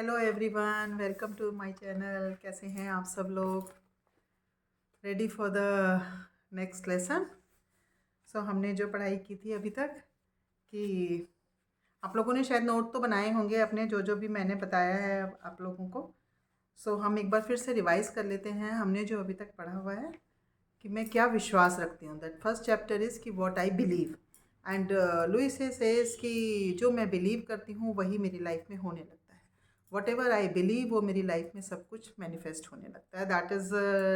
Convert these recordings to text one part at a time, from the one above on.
Hello everyone, welcome to my channel. कैसे हैं आप सब लोग? Ready for the next lesson. So हमने जो पढ़ाई की थी अभी तक कि आप लोगों ने शायद नोट तो बनाए होंगे अपने, जो जो भी मैंने बताया है आप लोगों को। सो हम एक बार फिर से रिवाइज कर लेते हैं हमने जो अभी तक पढ़ा हुआ है कि मैं क्या विश्वास रखती हूँ। दैट फर्स्ट चैप्टर इज़ कि what I believe and Louise says कि जो मैं बिलीव करती हूँ वही मेरी लाइफ में होने लगता है। वट एवर आई बिलीव वो मेरी लाइफ में सब कुछ मैनिफेस्ट होने लगता है। That is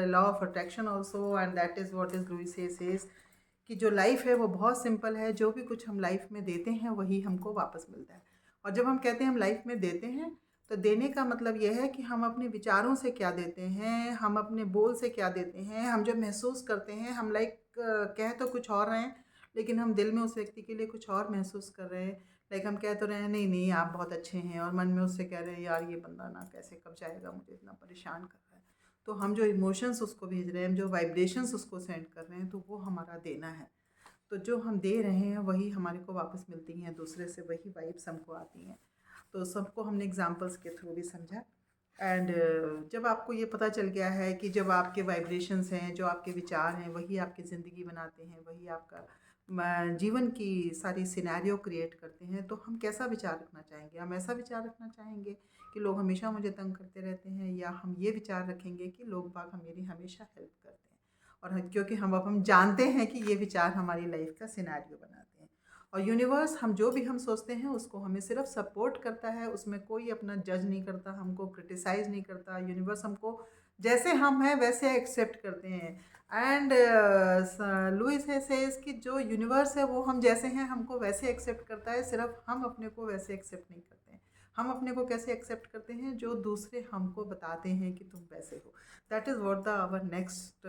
law of attraction also, and that is what is Louise says कि जो लाइफ है वो बहुत सिंपल है। जो भी कुछ हम लाइफ में देते हैं वही हमको वापस मिलता है। और जब हम कहते हैं हम लाइफ में देते हैं, तो देने का मतलब यह है कि हम अपने विचारों से क्या देते हैं, हम अपने बोल से क्या देते हैं, हम जो महसूस करते हैं। हम कह तो कुछ और रहे हैं, लेकिन हम दिल में उस व्यक्ति के लिए कुछ और महसूस कर रहे हैं। हम कह तो रहे हैं नहीं नहीं आप बहुत अच्छे हैं, और मन में उससे कह रहे हैं यार ये बंदा ना कैसे कब जाएगा, मुझे इतना परेशान कर रहा है। तो हम जो इमोशंस उसको भेज रहे हैं, हम जो वाइब्रेशंस उसको सेंड कर रहे हैं, तो वो हमारा देना है। तो जो हम दे रहे हैं वही हमारे को वापस मिलती हैं, दूसरे से वही वाइब्स हमको आती हैं। तो सबको हमने एग्जांपल्स के थ्रू भी समझा। एंड जब आपको ये पता चल गया है कि जब आपके वाइब्रेशंस हैं, जो आपके विचार हैं, वही आपकी ज़िंदगी बनाते हैं, वही आपका जीवन की सारी सिनेरियो क्रिएट करते हैं, तो हम कैसा विचार रखना चाहेंगे? हम ऐसा विचार रखना चाहेंगे कि लोग हमेशा मुझे तंग करते रहते हैं, या हम ये विचार रखेंगे कि लोग बाग मेरी हमेशा हेल्प करते हैं? और क्योंकि हम जानते हैं कि ये विचार हमारी लाइफ का सिनेरियो बनाते हैं। और यूनिवर्स हम जो भी हम सोचते हैं उसको हमें सिर्फ सपोर्ट करता है, उसमें कोई अपना जज नहीं करता, हमको क्रिटिसाइज नहीं करता। यूनिवर्स हमको जैसे हम हैं वैसे एक्सेप्ट करते हैं। एंड लुइस है सेज कि जो यूनिवर्स है वो हम जैसे हैं हमको वैसे एक्सेप्ट करता है, सिर्फ हम अपने को वैसे एक्सेप्ट नहीं करते हैं। हम अपने को कैसे एक्सेप्ट करते हैं? जो दूसरे हमको बताते हैं कि तुम वैसे हो। That is what the our next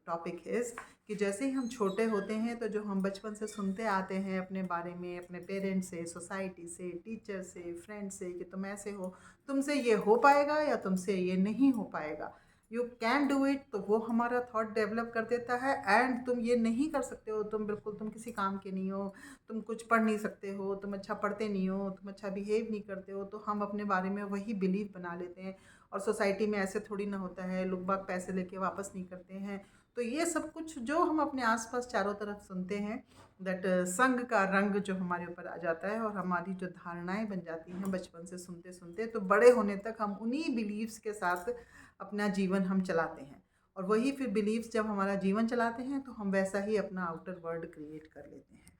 topic is कि जैसे ही हम छोटे होते हैं, तो जो हम बचपन से सुनते आते हैं अपने बारे में, अपने पेरेंट्स से, सोसाइटी से, टीचर से, फ्रेंड से कि तुम ऐसे हो, तुमसे ये हो पाएगा या तुमसे ये नहीं हो पाएगा, यू कैन डू इट, तो वो हमारा थॉट डेवलप कर देता है। एंड तुम ये नहीं कर सकते हो, तुम किसी काम के नहीं हो, तुम कुछ पढ़ नहीं सकते हो, तुम अच्छा पढ़ते नहीं हो, तुम अच्छा बिहेव नहीं करते हो, तो हम अपने बारे में वही बिलीव बना लेते हैं। और सोसाइटी में ऐसे थोड़ी ना होता है, लोग बाग पैसे लेके वापस नहीं करते हैं। तो ये सब कुछ जो हम अपने आसपास चारों तरफ सुनते हैं, दैट संग का रंग जो हमारे ऊपर आ जाता है, और हमारी जो धारणाएं बन जाती हैं बचपन से सुनते सुनते, तो बड़े होने तक हम उन्हीं बिलीव्स के साथ अपना जीवन हम चलाते हैं। और वही फिर बिलीव्स जब हमारा जीवन चलाते हैं, तो हम वैसा ही अपना आउटर वर्ल्ड क्रिएट कर लेते हैं।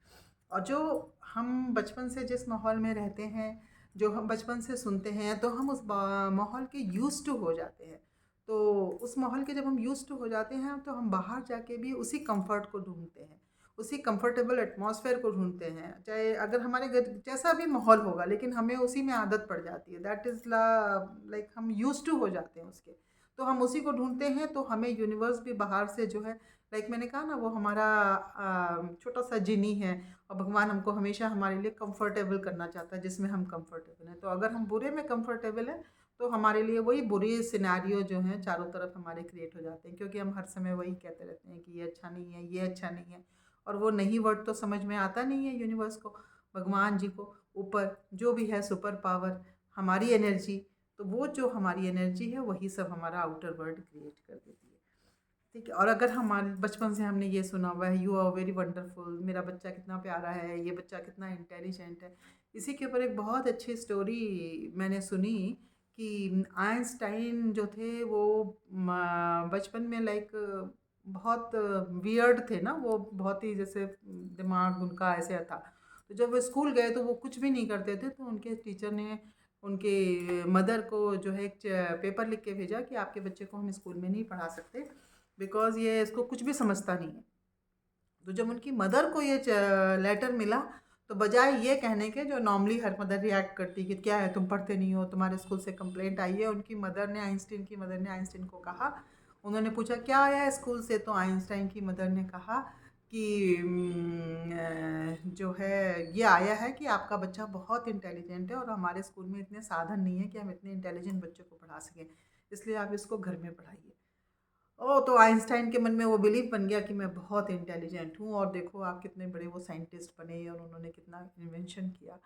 और जो हम बचपन से जिस माहौल में रहते हैं, जो हम बचपन से सुनते हैं, तो हम उस माहौल के यूज टू हो जाते हैं। तो उस माहौल के जब हम यूज टू हो जाते हैं, तो हम बाहर जाके भी उसी कंफर्ट को ढूंढते हैं, उसी कंफर्टेबल एटमॉस्फेयर को ढूंढते हैं। चाहे अगर हमारे घर जैसा भी माहौल होगा, लेकिन हमें उसी में आदत पड़ जाती है। दैट इज़ लाइक हम यूज टू हो जाते हैं उसके। तो हम उसी को ढूंढते हैं। तो हमें यूनिवर्स भी बाहर से जो है, मैंने कहा ना, वो हमारा छोटा सा जिनी है। और भगवान हमको हमेशा हमारे लिए कंफर्टेबल करना चाहता है, जिसमें हम कंफर्टेबल हैं। तो अगर हम बुरे में कंफर्टेबल हैं, तो हमारे लिए वही बुरी सिनेरियो जो हैं चारों तरफ हमारे क्रिएट हो जाते हैं, क्योंकि हम हर समय वही कहते रहते हैं कि ये अच्छा नहीं है, ये अच्छा नहीं है। और वो नहीं वर्ड तो समझ में आता नहीं है यूनिवर्स को, भगवान जी को, ऊपर जो भी है सुपर पावर, हमारी एनर्जी। तो वो जो हमारी एनर्जी है वही सब हमारा आउटर वर्ल्ड क्रिएट कर देती है। ठीक है। और अगर हमारे बचपन से हमने ये सुना हुआ है, यू आर वेरी वंडरफुल, मेरा बच्चा कितना प्यारा है, ये बच्चा कितना इंटेलिजेंट है। इसी के ऊपर एक बहुत अच्छी स्टोरी मैंने सुनी कि आइंस्टाइन जो थे वो बचपन में बहुत वियर्ड थे ना, वो बहुत ही जैसे दिमाग उनका ऐसे था। तो जब वो स्कूल गए तो वो कुछ भी नहीं करते थे, तो उनके टीचर ने उनके मदर को जो है एक पेपर लिख के भेजा कि आपके बच्चे को हम स्कूल में नहीं पढ़ा सकते, बिकॉज ये इसको कुछ भी समझता नहीं है। तो जब उनकी मदर को ये लेटर मिला, तो बजाय ये कहने के जो नॉर्मली हर मदर रिएक्ट करती कि क्या है तुम पढ़ते नहीं हो, तुम्हारे स्कूल से कंप्लेंट आई है, उनकी मदर ने आइंस्टीन की मदर ने आइंस्टीन को कहा, उन्होंने पूछा क्या आया है स्कूल से, तो आइंस्टाइन की मदर ने कहा कि जो है ये आया है कि आपका बच्चा बहुत इंटेलिजेंट है, और हमारे स्कूल में इतने साधन नहीं है कि हम इतने इंटेलिजेंट बच्चों को पढ़ा सकें, इसलिए आप इसको घर में पढ़ाइए। ओह! तो आइंस्टाइन के मन में वो बिलीव बन गया कि मैं बहुत इंटेलिजेंट हूँ, और देखो आप कितने बड़े वो साइंटिस्ट बने और उन्होंने कितना इन्वेंशन किया।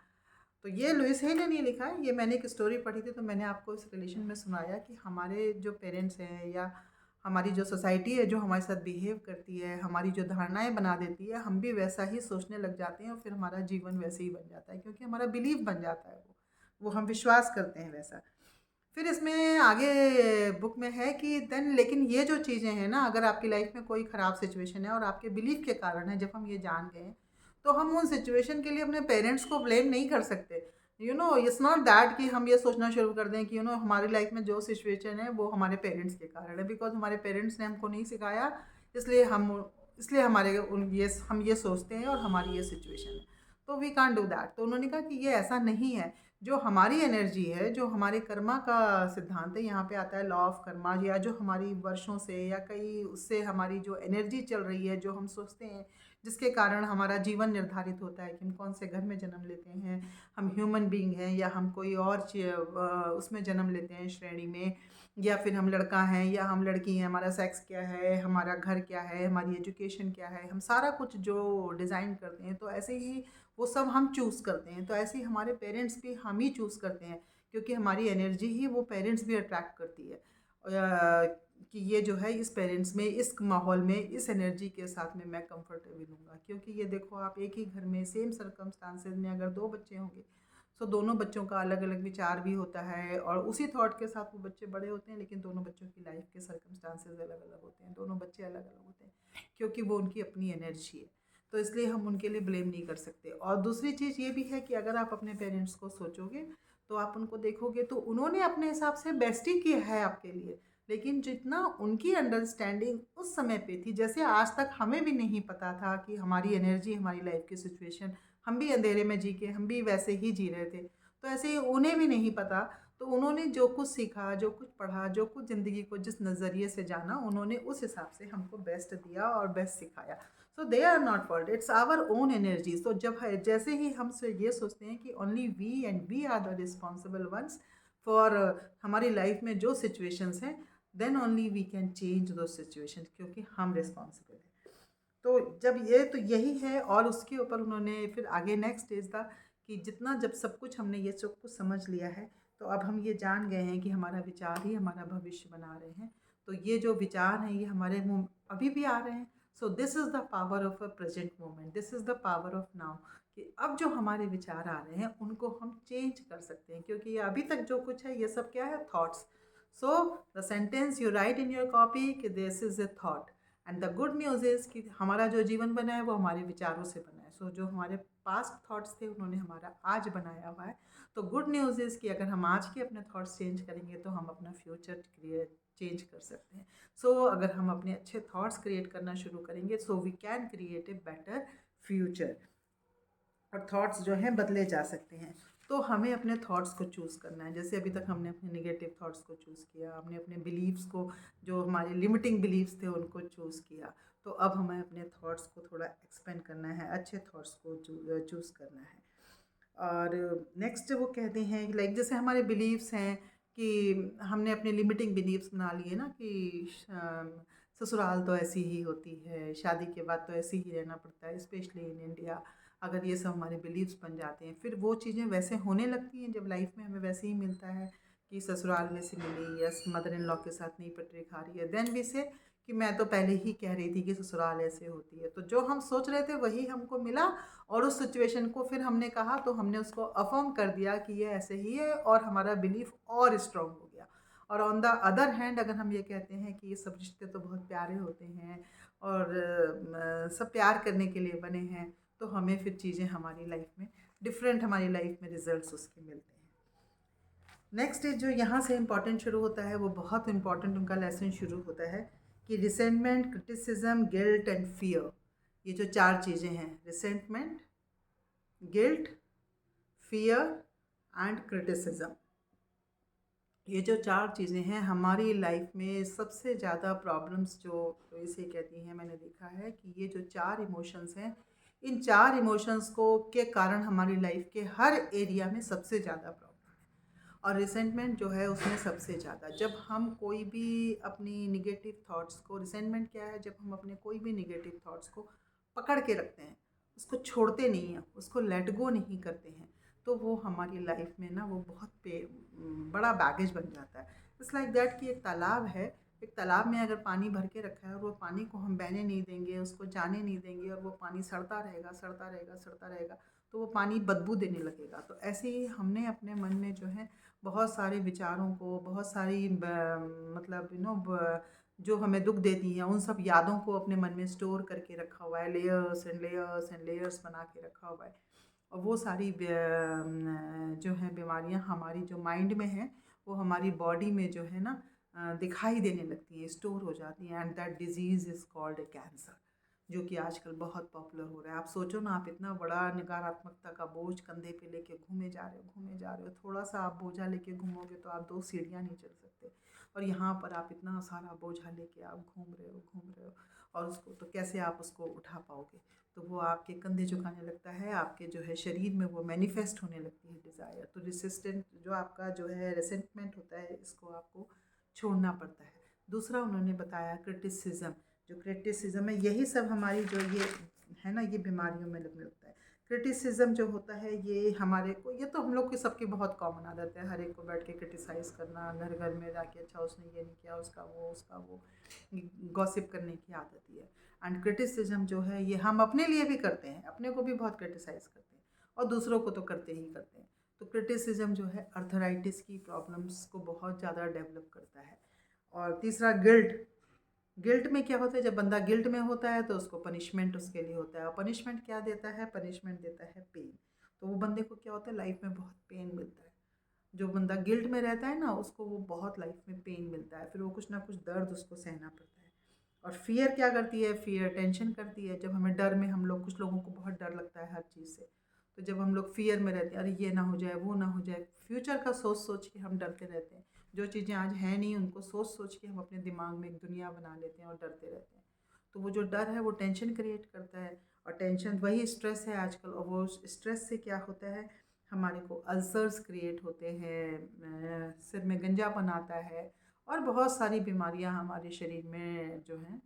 तो ये लुइस हेल ने नहीं लिखा है, ये मैंने एक स्टोरी पढ़ी थी, तो मैंने आपको इस रिलेशन में सुनाया कि हमारे जो पेरेंट्स हैं या हमारी जो सोसाइटी है जो हमारे साथ बिहेव करती है, हमारी जो धारणाएं बना देती है, हम भी वैसा ही सोचने लग जाते हैं और फिर हमारा जीवन वैसे ही बन जाता है, क्योंकि हमारा बिलीव बन जाता है वो हम विश्वास करते हैं वैसा। फिर इसमें आगे बुक में है कि देन लेकिन ये जो चीज़ें हैं ना, अगर आपकी लाइफ में कोई ख़राब सिचुएशन है और आपके बिलीफ के कारण है, जब हम ये जान गए तो हम उन सिचुएशन के लिए अपने पेरेंट्स को ब्लेम नहीं कर सकते। इट्स नॉट दैट कि हम ये सोचना शुरू कर दें कि हमारी लाइफ में जो सिचुएशन है वो हमारे पेरेंट्स के कारण है, बिकॉज हमारे पेरेंट्स ने हमको नहीं सिखाया, इसलिए हमारे हम ये सोचते हैं और हमारी ये सिचुएशन है, तो वी कांट डू दैट। तो उन्होंने कहा कि ये ऐसा नहीं है। जो हमारी एनर्जी है, जो हमारे कर्मा का सिद्धांत है, यहाँ पे आता है लॉ ऑफ कर्मा, या जो हमारी वर्षों से या कई उससे हमारी जो एनर्जी चल रही है, जो हम सोचते हैं, जिसके कारण हमारा जीवन निर्धारित होता है कि हम कौन से घर में जन्म लेते हैं, हम ह्यूमन बीइंग हैं या हम कोई और उसमें जन्म लेते हैं श्रेणी में, या फिर हम लड़का हैं या हम लड़की हैं, हमारा सेक्स क्या है, हमारा घर क्या है, हमारी एजुकेशन क्या है, हम सारा कुछ जो डिज़ाइन करते हैं, तो ऐसे ही वो सब हम चूज़ करते हैं। तो ऐसे ही हमारे पेरेंट्स भी हम ही चूज़ करते हैं, क्योंकि हमारी एनर्जी ही वो पेरेंट्स भी अट्रैक्ट करती है, कि ये जो है इस पेरेंट्स में, इस माहौल में, इस एनर्जी के साथ में मैं कंफर्टेबल हूँगा। क्योंकि ये देखो, आप एक ही घर में सेम सर्कमस्टांसेस में अगर 2 बच्चे होंगे, तो दोनों बच्चों का अलग अलग विचार भी होता है और उसी थॉट के साथ वो बच्चे बड़े होते हैं, लेकिन दोनों बच्चों की लाइफ के सर्कमस्टांसेस अलग अलग होते हैं, दोनों बच्चे अलग अलग होते हैं, क्योंकि वो उनकी अपनी एनर्जी है। तो इसलिए हम उनके लिए ब्लेम नहीं कर सकते। और दूसरी चीज़ ये भी है कि अगर आप अपने पेरेंट्स को सोचोगे, तो आप उनको देखोगे तो उन्होंने अपने हिसाब से बेस्ट ही किया है आपके लिए, लेकिन जितना उनकी अंडरस्टैंडिंग उस समय पे थी, जैसे आज तक हमें भी नहीं पता था कि हमारी एनर्जी, हमारी लाइफ की सिचुएशन, हम भी अंधेरे में जी के हम भी वैसे ही जी रहे थे, तो ऐसे ही उन्हें भी नहीं पता। तो उन्होंने जो कुछ सीखा, जो कुछ पढ़ा, जो कुछ ज़िंदगी को जिस नज़रिए से जाना, उन्होंने उस हिसाब से हमको बेस्ट दिया और बेस्ट सिखाया। So they are not fault, it's our own energy. So जब जैसे ही हम से ये सोचते हैं कि only we are the responsible ones for हमारी लाइफ में जो सिचुएशंस हैं, then only we can change those situation, क्योंकि हम रिस्पॉन्सिबल हैं। तो जब ये तो यही है, और उसके ऊपर उन्होंने फिर आगे नेक्स्ट स्टेज था कि जितना जब सब कुछ हमने ये सब कुछ समझ लिया है, तो अब हम ये जान गए हैं कि हमारा विचार ही हमारा भविष्य बना रहे हैं। तो ये जो विचार हैं ये हमारे मुँह अभी भी आ रहे हैं। So this is the power of a present moment, this is the power of now, कि अब जो हमारे विचार आ रहे हैं उनको हम चेंज कर सकते हैं, क्योंकि ये अभी तक जो कुछ है ये सब क्या है, thoughts. So the sentence you write in your copy कि this is a thought, and the good news is कि हमारा जो जीवन बना है वो हमारे विचारों से बना है। सो जो हमारे पास्ट थॉट्स थे उन्होंने हमारा आज बनाया हुआ है। तो गुड न्यूज़ इज़ कि अगर हम आज के अपने थॉट्स चेंज करेंगे तो हम अपना फ्यूचर क्रिएट चेंज कर सकते हैं। सो अगर हम अपने अच्छे थॉट्स क्रिएट करना शुरू करेंगे, so we can create a better future. और थॉट्स जो हैं बदले जा सकते हैं। तो हमें अपने थॉट्स को चूज़ करना है। जैसे अभी तक हमने अपने नेगेटिव थॉट्स को चूज़ किया, हमने अपने बिलीव्स को, जो हमारे लिमिटिंग बिलीव्स थे उनको चूज़ किया, तो अब हमें अपने थॉट्स को थोड़ा एक्सपेंड करना है, अच्छे थॉट्स को चूज़ करना है। और नेक्स्ट वो कहते हैं लाइक जैसे हमारे बिलीव्स हैं कि हमने अपने लिमिटिंग बिलीव्स बना लिए ना कि ससुराल तो ऐसी ही होती है, शादी के बाद तो ऐसे ही रहना पड़ता है, स्पेशली इन इंडिया। अगर ये सब हमारे बिलीव्स बन जाते हैं, फिर वो चीज़ें वैसे होने लगती हैं जब लाइफ में हमें वैसे ही मिलता है कि ससुराल में से मिली या मदर इन लॉ के साथ नहीं पटरी खा रही है, देन वी से कि मैं तो पहले ही कह रही थी कि ससुराल ऐसे होती है। तो जो हम सोच रहे थे वही हमको मिला, और उस सिचुएशन को फिर हमने कहा तो हमने उसको अफर्म कर दिया कि ये ऐसे ही है, और हमारा बिलीफ और स्ट्रांग हो गया। और ऑन द अदर हैंड अगर हम ये कहते हैं कि ये सब रिश्ते तो बहुत प्यारे होते हैं और सब प्यार करने के लिए बने हैं, तो हमें फिर चीज़ें हमारी लाइफ में डिफरेंट, हमारी लाइफ में रिजल्ट्स उसके मिलते हैं। नेक्स्ट जो यहाँ से इम्पॉर्टेंट शुरू होता है, वो बहुत इम्पॉर्टेंट उनका लेसन शुरू होता है कि resentment, criticism, guilt and fear. ये जो 4 चीज़ें हैं, resentment, guilt, fear and criticism, ये जो 4 चीज़ें हैं हमारी लाइफ में सबसे ज़्यादा प्रॉब्लम्स जो इसे कहती हैं, मैंने देखा है कि ये जो 4 इमोशंस हैं, इन 4 इमोशंस को के कारण हमारी लाइफ के हर एरिया में सबसे ज़्यादा प्रॉब्लम है। और रिसेंटमेंट जो है उसमें सबसे ज़्यादा, जब हम कोई भी अपनी निगेटिव थॉट्स को, रिसेंटमेंट क्या है, जब हम अपने कोई भी निगेटिव थॉट्स को पकड़ के रखते हैं, उसको छोड़ते नहीं हैं, उसको लेट गो नहीं करते हैं, तो वो हमारी लाइफ में ना वो बहुत बड़ा बैगेज बन जाता है। इट्स लाइक दैट कि एक तालाब है, एक तालाब में अगर पानी भर के रखा है और वो पानी को हम बहने नहीं देंगे, उसको जाने नहीं देंगे, और वो पानी सड़ता रहेगा सड़ता रहेगा सड़ता रहेगा, तो वो पानी बदबू देने लगेगा। तो ऐसे ही हमने अपने मन में जो है बहुत सारे विचारों को, बहुत सारी मतलब जो हमें दुख देती हैं, उन सब यादों को अपने मन में स्टोर करके रखा हुआ है, layers and layers and layers बना के रखा हुआ है। और वो सारी जो हैं बीमारियां हमारी जो माइंड में हैं, वो हमारी बॉडी में जो है ना दिखाई देने लगती है, स्टोर हो जाती हैं, and that disease is called cancer, जो कि आजकल बहुत पॉपुलर हो रहा है। आप सोचो ना, आप इतना बड़ा नकारात्मकता का बोझ कंधे पे लेके घूमे जा रहे हो, घूमे जा रहे हो, थोड़ा सा आप बोझा लेके घूमोगे तो आप 2 सीढ़ियाँ नहीं चढ़ सकते, और यहाँ पर आप इतना सारा बोझा लेके आप घूम रहे हो, और उसको तो कैसे आप उसको उठा पाओगे? तो वो आपके कंधे झुकाने लगता है, आपके जो है शरीर में वो मैनिफेस्ट होने लगती है डिज़ायर। तो रेसिस्टेंट जो आपका जो है रेसेंटमेंट होता है, इसको आपको छोड़ना पड़ता है। दूसरा उन्होंने बताया क्रिटिसिज्म। जो क्रिटिसिज्म है, यही सब हमारी जो ये है ना, ये बीमारियों में लगने लगता है। क्रिटिसिज्म जो होता है, ये हमारे को, ये तो हम लोग की सबकी बहुत कॉमन आदत है, हर एक को बैठ के क्रिटिसाइज़ करना, घर घर में जाके अच्छा उसने ये नहीं किया, उसका वो गॉसिप करने की आदत ही है। एंड क्रिटिसिज्म जो है, ये हम अपने लिए भी करते हैं, अपने को भी बहुत क्रिटिसाइज़ करते हैं, और दूसरों को तो करते ही करते हैं। तो क्रिटिसिज्म जो है अर्थराइटिस की प्रॉब्लम्स को बहुत ज़्यादा डेवलप करता है। और तीसरा गिल्ट। गिल्ट में क्या होता है, जब बंदा गिल्ट में होता है तो उसको पनिशमेंट उसके लिए होता है, और पनिशमेंट क्या देता है? पनिशमेंट देता है पेन। तो वो बंदे को क्या होता है, लाइफ में बहुत पेन मिलता है। जो बंदा गिल्ट में रहता है ना, उसको वो बहुत लाइफ में पेन मिलता है, फिर वो कुछ ना कुछ दर्द उसको सहना पड़ता है। और फियर क्या करती है? फियर टेंशन करती है। जब हमें डर में, हम लोग, कुछ लोगों को बहुत डर लगता है हर चीज़ से, तो जब हम लोग फियर में रहते हैं, अरे ये ना हो जाए, वो ना हो जाए, फ्यूचर का सोच सोच के हम डरते रहते हैं। जो चीज़ें आज हैं नहीं, उनको सोच सोच के हम अपने दिमाग में एक दुनिया बना लेते हैं और डरते रहते हैं। तो वो जो डर है वो टेंशन क्रिएट करता है, और टेंशन वही स्ट्रेस है आजकल। और वो स्ट्रेस से क्या होता है, हमारे को अल्सर्स क्रिएट होते हैं, सिर में गंजापन आता है, और बहुत सारी बीमारियां हमारे शरीर में जो हैं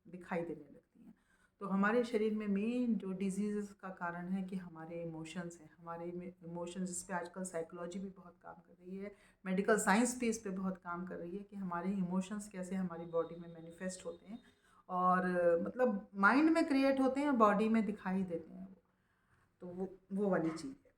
दिखाई देने लगती हैं। तो हमारे शरीर में मेन जो डिजीज़ का कारण है कि हमारे इमोशंस हैं। हमारे इमोशंस, इस पे आजकल साइकोलॉजी भी बहुत काम कर रही है, मेडिकल साइंस भी इस पे बहुत काम कर रही है कि हमारे इमोशंस कैसे हमारी बॉडी में मैनिफेस्ट होते हैं, और मतलब माइंड में क्रिएट होते हैं, बॉडी में दिखाई देते हैं वो। तो वो वाली चीज़ है।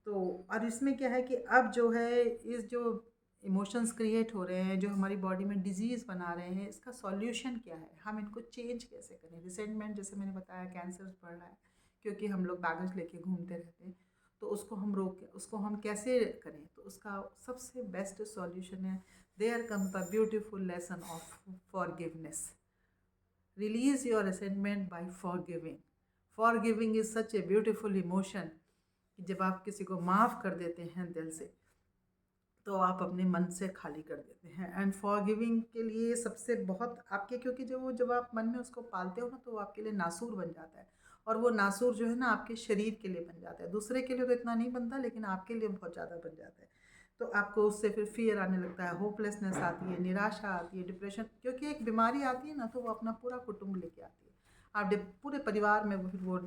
तो और इसमें क्या है कि अब जो है, इस जो इमोशंस क्रिएट हो रहे हैं, जो हमारी बॉडी में डिजीज़ बना रहे हैं, इसका सॉल्यूशन क्या है? हम इनको चेंज कैसे करें? रिसेंटमेंट, जैसे मैंने बताया, कैंसर बढ़ रहा है क्योंकि हम लोग बैगेज लेके घूमते रहते हैं। तो उसको हम कैसे करें? तो उसका सबसे बेस्ट सॉल्यूशन है, there comes the beautiful lesson of forgiveness. Release your resentment by forgiving. Forgiving is such a beautiful emotion कि जब आप किसी को माफ़ कर देते हैं दिल से, तो आप अपने मन से खाली कर देते हैं। एंड फॉरगिविंग के लिए सबसे बहुत आपके, क्योंकि जब आप मन में उसको पालते हो ना, तो वो आपके लिए नासूर बन जाता है, और वो नासूर जो है ना, आपके शरीर के लिए बन जाता है। दूसरे के लिए तो इतना नहीं बनता, लेकिन आपके लिए बहुत ज़्यादा बन जाता है। तो आपको उससे फिर फियर आने लगता है, होपलेसनेस आती है, निराशा आती है, डिप्रेशन, क्योंकि एक बीमारी आती है ना, तो वो अपना पूरा कुटुंब लेके आती है। आप पूरे परिवार में फिर वो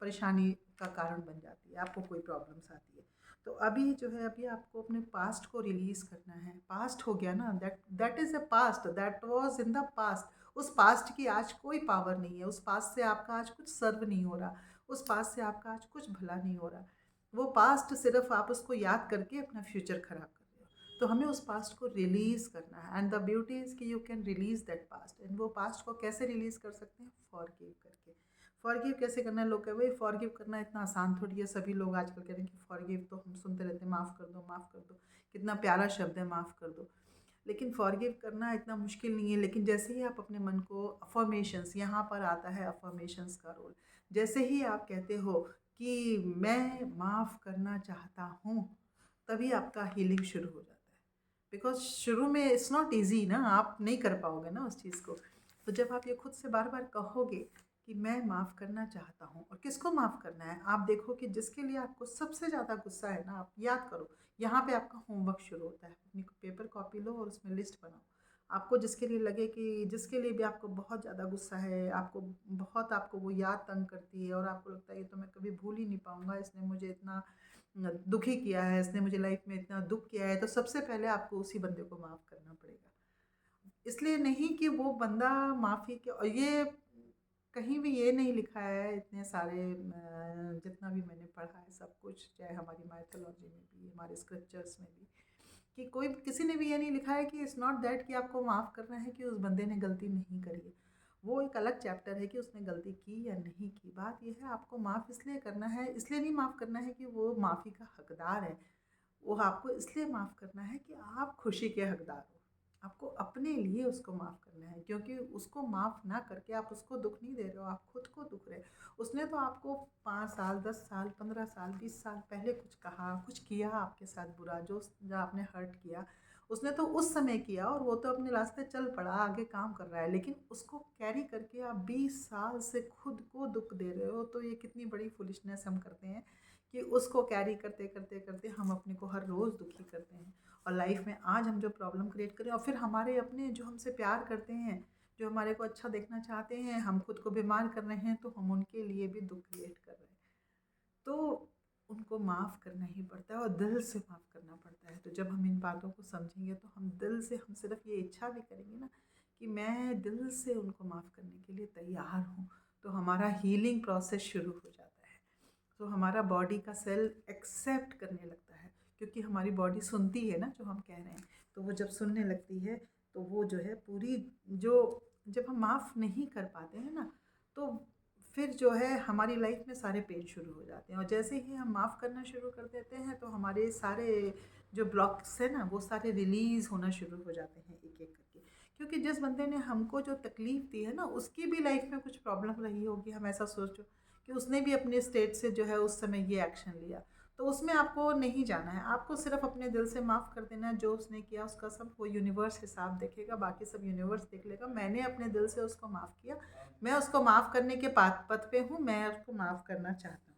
परेशानी का कारण बन जाती है, आपको कोई प्रॉब्लम्स आती है। तो अभी जो है, अभी आपको अपने पास्ट को रिलीज़ करना है। पास्ट हो गया ना, that that is a past, that was in the past. उस पास्ट की आज कोई पावर नहीं है, उस पास्ट से आपका आज कुछ सर्व नहीं हो रहा, उस पास्ट से आपका आज कुछ भला नहीं हो रहा। वो पास्ट सिर्फ आप उसको याद करके अपना फ्यूचर खराब कर रहे हो। तो हमें उस पास्ट को रिलीज़ करना है, एंड द ब्यूटी इज़ कि you can release that past. And वो पास्ट को कैसे रिलीज़ कर सकते हैं? फॉरगिव करके। फॉरगिव कैसे करना है? लोग कहे भाई फॉरगिव करना इतना आसान थोड़ी है। सभी लोग आजकल कह रहे हैं कि फॉरगिव, तो हम सुनते रहते हैं, माफ़ कर दो, माफ़ कर दो, कितना प्यारा शब्द है, माफ़ कर दो। लेकिन फॉरगिव करना इतना मुश्किल नहीं है। लेकिन जैसे ही आप अपने मन को अफर्मेशंस, यहाँ पर आता है अफर्मेशंस का रोल, जैसे ही आप कहते हो कि मैं माफ़ करना चाहता हूँ, तभी आपका हीलिंग शुरू हो जाता है। बिकॉज शुरू में इट्स नॉट ईजी ना, आप नहीं कर पाओगे ना उस चीज़ को। तो जब आप ये खुद से बार बार कहोगे कि मैं माफ़ करना चाहता हूँ, और किसको माफ़ करना है, आप देखो कि जिसके लिए आपको सबसे ज़्यादा गुस्सा है ना, आप याद करो, यहाँ पे आपका होमवर्क शुरू होता है। अपनी पेपर कॉपी लो और उसमें लिस्ट बनाओ। आपको जिसके लिए लगे कि जिसके लिए भी आपको बहुत ज़्यादा गुस्सा है, आपको वो याद तंग करती है, और आपको लगता है ये तो मैं कभी भूल ही नहीं पाऊँगा, इसने मुझे इतना दुखी किया है, इसने मुझे लाइफ में इतना दुख किया है, तो सबसे पहले आपको उसी बंदे को माफ़ करना पड़ेगा। इसलिए नहीं कि वो बंदा माफ़ी के, और ये कहीं भी ये नहीं लिखा है, इतने सारे जितना भी मैंने पढ़ा है सब कुछ, चाहे हमारी माइथोलॉजी में भी, हमारे स्क्रिप्चर्स में भी, कि कोई किसी ने भी ये नहीं लिखा है कि इट्स नॉट दैट कि आपको माफ़ करना है कि उस बंदे ने गलती नहीं करी है। वो एक अलग चैप्टर है कि उसने गलती की या नहीं की। बात यह है, आपको माफ़ इसलिए करना है, इसलिए नहीं माफ़ करना है कि वो माफ़ी का हकदार है। वो आपको इसलिए माफ़ करना है कि आप खुशी के हकदार हो। आपको अपने लिए उसको माफ़ करना है, क्योंकि उसको माफ़ ना करके आप उसको दुख नहीं दे रहे हो, आप खुद को दुख रहे हो। उसने तो आपको 5 साल, 10 साल, 15 साल, 20 साल पहले कुछ कहा, कुछ किया आपके साथ बुरा, जो आपने हर्ट किया, उसने तो उस समय किया, और वो तो अपने रास्ते चल पड़ा, आगे काम कर रहा है। लेकिन उसको कैरी करके आप 20 साल से खुद को दुख दे रहे हो, तो ये कितनी बड़ी फुलिशनेस हम करते हैं कि उसको कैरी करते करते करते हम अपने को हर रोज़ दुखी करते हैं। और लाइफ में आज हम जो प्रॉब्लम क्रिएट करें, और फिर हमारे अपने जो हमसे प्यार करते हैं, जो हमारे को अच्छा देखना चाहते हैं, हम खुद को बीमार कर रहे हैं, तो हम उनके लिए भी दुख क्रिएट कर रहे हैं। तो उनको माफ़ करना ही पड़ता है, और दिल से माफ़ करना पड़ता है। तो जब हम इन बातों को समझेंगे, तो हम दिल से, हम सिर्फ ये इच्छा भी करेंगे ना कि मैं दिल से उनको माफ़ करने के लिए तैयार हूँ, तो हमारा हीलिंग प्रोसेस शुरू हो जाता है। तो हमारा बॉडी का सेल एक्सेप्ट करने लगता है, क्योंकि हमारी बॉडी सुनती है ना जो हम कह रहे हैं। तो वो जब सुनने लगती है, तो वो जो है पूरी, जो जब हम माफ़ नहीं कर पाते हैं ना, तो फिर जो है हमारी लाइफ में सारे पेन शुरू हो जाते हैं। और जैसे ही हम माफ़ करना शुरू कर देते हैं, तो हमारे सारे जो ब्लॉक्स हैं ना, वो सारे रिलीज़ होना शुरू हो जाते हैं एक एक करके। क्योंकि जिस बंदे ने हमको जो तकलीफ़ दी है ना, उसकी भी लाइफ में कुछ प्रॉब्लम रही होगी। हम ऐसा सोचो कि उसने भी अपने स्टेट से जो है उस समय ये एक्शन लिया, तो उसमें आपको नहीं जाना है। आपको सिर्फ अपने दिल से माफ़ कर देना है। जो उसने किया उसका सब वो यूनिवर्स हिसाब देखेगा, बाकी सब यूनिवर्स देख लेगा। मैंने अपने दिल से उसको माफ़ किया, मैं उसको माफ़ करने के पथ पे हूँ, मैं उसको माफ़ करना चाहता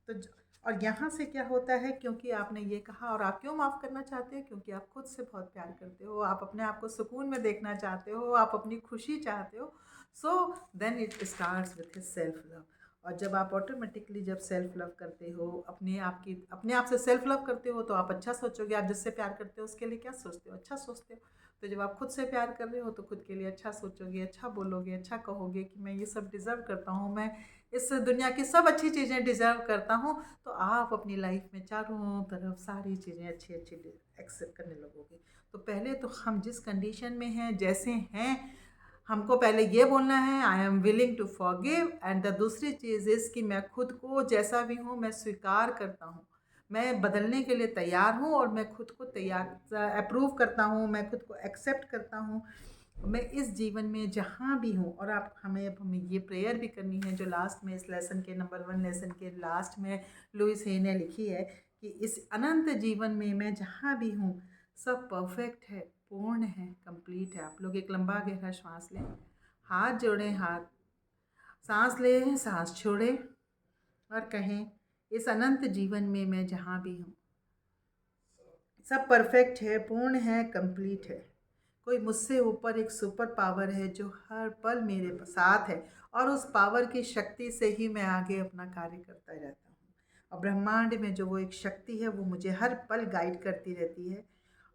हूँ। और यहाँ से क्या होता है, क्योंकि आपने ये कहा, और आप क्यों माफ़ करना चाहते हो, क्योंकि आप खुद से बहुत प्यार करते हो, आप अपने आप को सुकून में देखना चाहते हो, आप अपनी खुशी चाहते हो। So then it starts with his self love. और जब आप ऑटोमेटिकली जब सेल्फ लव करते हो, अपने आप से सेल्फ लव करते हो, तो आप अच्छा सोचोगे। आप जिससे प्यार करते हो उसके लिए क्या सोचते हो, अच्छा सोचते हो। तो जब आप खुद से प्यार कर रहे हो, तो खुद के लिए अच्छा सोचोगे, अच्छा बोलोगे, अच्छा कहोगे कि मैं ये सब डिज़र्व करता हूँ, मैं इस दुनिया की सब अच्छी चीज़ें डिज़र्व करता हूँ। तो आप अपनी लाइफ में चारों तरफ सारी चीज़ें अच्छी अच्छी एक्सेप्ट करने लगोगे। तो पहले तो हम जिस कंडीशन में हैं, जैसे हैं, हमको पहले ये बोलना है, I am willing to forgive. And the दूसरी चीज़ इज़ कि मैं खुद को जैसा भी हूँ मैं स्वीकार करता हूँ, मैं बदलने के लिए तैयार हूँ, और मैं खुद को तैयार अप्रूव करता हूँ, मैं खुद को एक्सेप्ट करता हूँ। मैं इस जीवन में जहाँ भी हूँ, और आप हमें ये प्रेयर भी करनी है जो लास्ट में इस लेसन के नंबर 1 लेसन के लास्ट में लुइस हे ने लिखी है, कि इस अनंत जीवन में मैं जहाँ भी हूँ सब परफेक्ट है, पूर्ण है, कंप्लीट है। आप लोग एक लंबा गहरा श्वास लें, हाथ जोड़ें, हाथ, सांस लें, सांस छोड़ें, और कहें, इस अनंत जीवन में मैं जहाँ भी हूँ सब परफेक्ट है, पूर्ण है, कंप्लीट है। कोई मुझसे ऊपर एक सुपर पावर है जो हर पल मेरे साथ है, और उस पावर की शक्ति से ही मैं आगे अपना कार्य करता रहता हूँ। और ब्रह्मांड में जो वो एक शक्ति है, वो मुझे हर पल गाइड करती रहती है,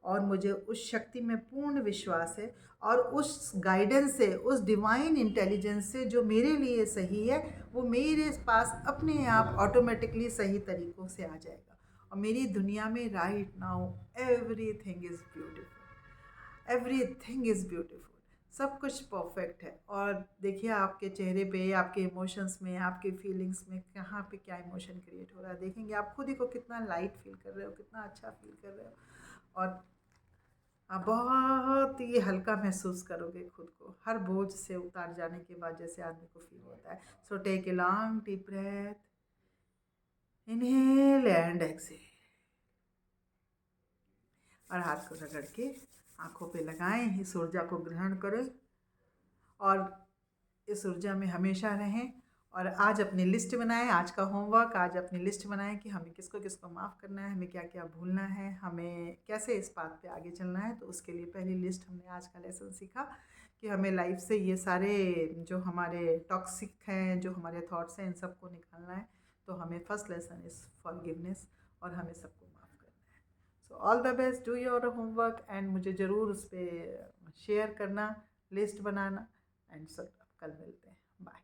और मुझे उस शक्ति में पूर्ण विश्वास है। और उस गाइडेंस से, उस डिवाइन इंटेलिजेंस से जो मेरे लिए सही है, वो मेरे पास अपने आप ऑटोमेटिकली सही तरीक़ों से आ जाएगा। और मेरी दुनिया में right now everything is beautiful, everything is beautiful, सब कुछ परफेक्ट है। और देखिए आपके चेहरे पे, आपके इमोशंस में, आपके फीलिंग्स में कहाँ पे क्या इमोशन क्रिएट हो रहा है, देखेंगे आप खुद ही को कितना लाइट फील कर रहे हो, कितना अच्छा फील कर रहे हो, और आप बहुत ही हल्का महसूस करोगे खुद को, हर बोझ से उतार जाने के बाद जैसे आदमी को फील होता है। So take a long deep breath, inhale and exhale, और हाथ को रगड़ के आँखों पे लगाएं, इस ऊर्जा को ग्रहण करें, और इस ऊर्जा में हमेशा रहें। और आज अपनी लिस्ट बनाएं, आज का होमवर्क, आज अपनी लिस्ट बनाएं कि हमें किसको किसको माफ़ करना है, हमें क्या क्या भूलना है, हमें कैसे इस बात पे आगे चलना है। तो उसके लिए पहली लिस्ट हमने आज का लेसन सीखा कि हमें लाइफ से ये सारे जो हमारे टॉक्सिक हैं, जो हमारे थॉट्स हैं, इन सबको निकालना है। तो हमें फर्स्ट लेसन इज़ फॉरगिवनेस, और हमें सबको माफ़ करना है। So all the best, do your homework and मुझे ज़रूर उस पर शेयर करना, लिस्ट बनाना एंड सब। कल मिलते हैं, बाय।